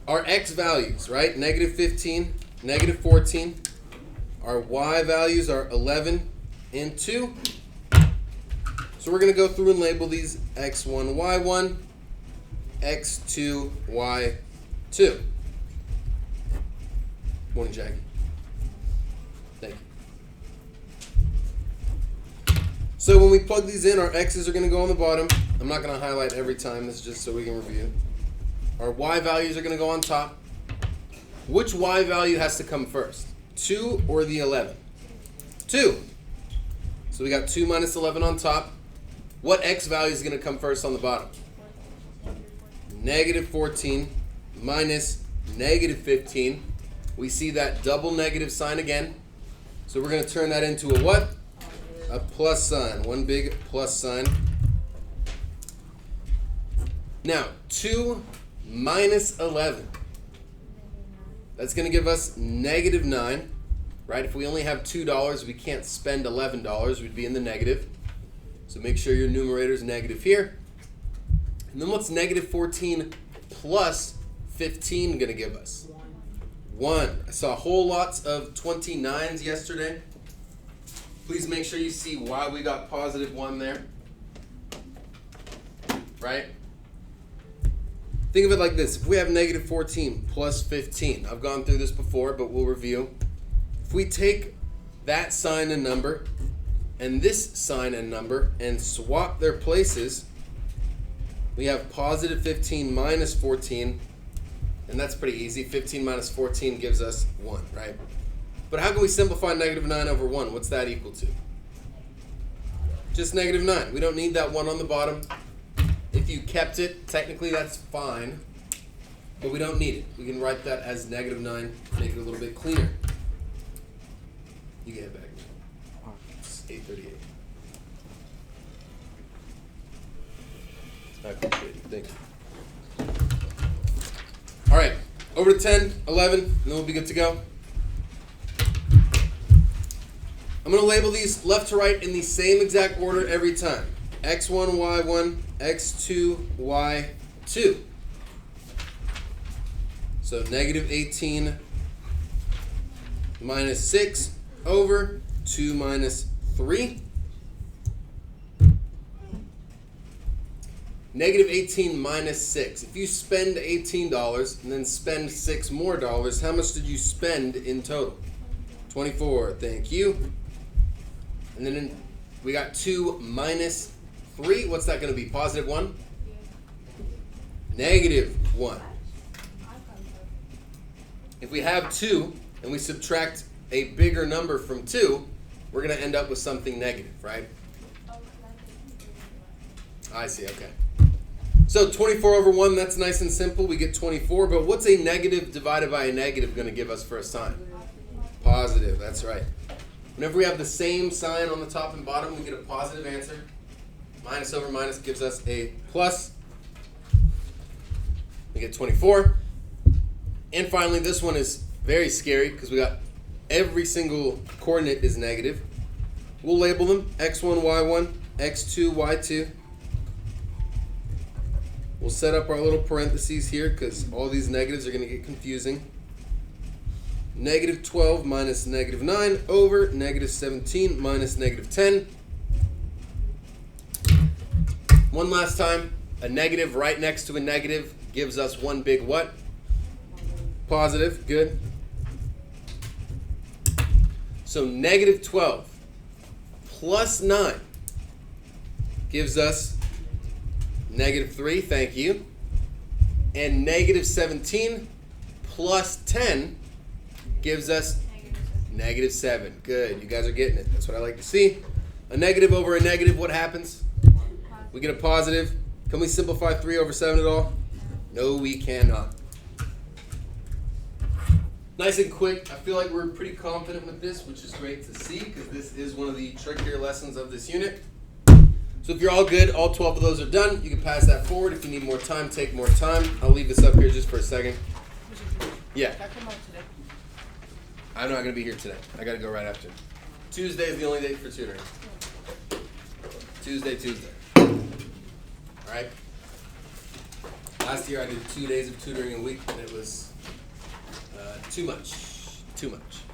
our x values, right? Negative 15, negative 14. Our y values are 11 and 2. So we're going to go through and label these x1, y1, x2, y2. Morning, Jackie. Thank you. So when we plug these in, our x's are going to go on the bottom. I'm not going to highlight every time. This is just so we can review. Our y values are going to go on top. Which y value has to come first? 2 or the 11? 2. So we got 2 minus 11 on top. What x value is going to come first on the bottom? Negative 14 minus negative 15. We see that double negative sign again. So we're going to turn that into a what? A plus sign. One big plus sign. Now, 2 minus 11. That's going to give us negative 9. Right? If we only have $2, we can't spend $11. We'd be in the negative. So make sure your numerator is negative here. And then what's negative 14 plus 15 going to give us? 1. I saw whole lots of 29s yesterday. Please make sure you see why we got positive 1 there. Right? Think of it like this. If we have negative 14 plus 15, I've gone through this before, but we'll review. If we take that sign and number and this sign and number and swap their places, we have positive 15 minus 14, and that's pretty easy. 15 minus 14 gives us 1, right? But how can we simplify negative 9 over 1? What's that equal to? Just negative 9. We don't need that 1 on the bottom. If you kept it, technically that's fine, but we don't need it. We can write that as negative 9, make it a little bit cleaner. You get it back now. It's 8:38. I appreciate it. Thank you. All right, over to 10, 11, and then we'll be good to go. I'm going to label these left to right in the same exact order every time. X1, Y1, X2, Y2. So negative 18 minus 6 over 2 minus 3. Negative 18 minus 6. If you spend $18 and then spend $6 more, how much did you spend in total? 24. Thank you. And then we got 2 minus 3. What's that going to be? Positive 1? Negative 1. If we have 2 and we subtract a bigger number from 2, we're going to end up with something negative, right? I see, okay. So 24 over 1, that's nice and simple. We get 24, but what's a negative divided by a negative going to give us for a sign? Positive, that's right. Whenever we have the same sign on the top and bottom, we get a positive answer. Minus over minus gives us a plus. We get 24. And finally, this one is very scary because we got every single coordinate is negative. We'll label them x1, y1, x2, y2. We'll set up our little parentheses here because all these negatives are going to get confusing. Negative 12 minus negative 9 over negative 17 minus negative 10. One last time, a negative right next to a negative gives us one big what? Positive, good. So negative 12 plus 9 gives us negative 3, thank you. And negative 17 plus 10 gives us negative 7. Good, you guys are getting it. That's what I like to see. A negative over a negative, what happens? We get a positive. Can we simplify 3 over 7 at all? No, we cannot. Nice and quick. I feel like we're pretty confident with this, which is great to see because this is one of the trickier lessons of this unit. So if you're all good, all 12 of those are done. You can pass that forward. If you need more time, take more time. I'll leave this up here just for a second. Yeah. I'm not going to be here today. I got to go right after. Tuesday is the only date for tutoring. Tuesday. All right. Last year I did 2 days of tutoring a week, and it was too much. Too much.